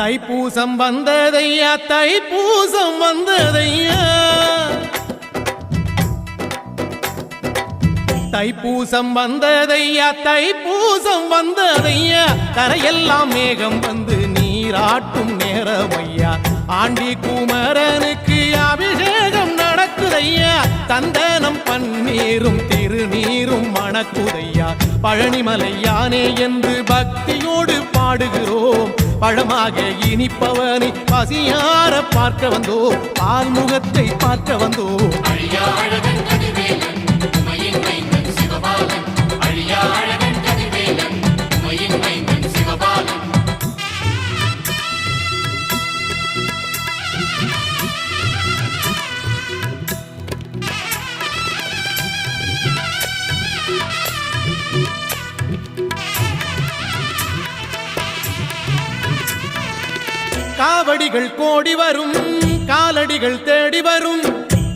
தைப்பூசம் வந்ததையா தைப்பூசம் வந்ததையா தைப்பூசம் வந்ததையா தைப்பூசம் வந்ததையா கரையெல்லாம் மேகம் வந்து நீராட்டும் நேரமையா ஆண்டி குமரனுக்கு அபிஷேகம் நடக்குதையா சந்தனம் பன்னீரும் திருநீரும் மணக்குதையா பழனிமலை யானே என்று பக்தியோடு பாடுகிறோம் பழமாக இனிப்பவனை பசியார பார்க்க வந்தோம் ஆள்முகத்தை பார்க்க வந்தோம் காவடிகள் கோடி வரும் காலடிகள் தேடி வரும்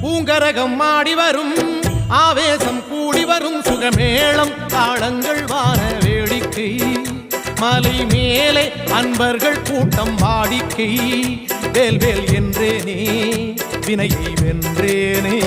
பூங்கரகம் ஆடி வரும் ஆவேசம் கூடி வரும் சுகமேளம் தாளங்கள் வான வேடிக்கை மலை மேலே அன்பர்கள் கூட்டம் வாடிக்கை வேல்வேல் என்றேனே வினையை வென்றேனே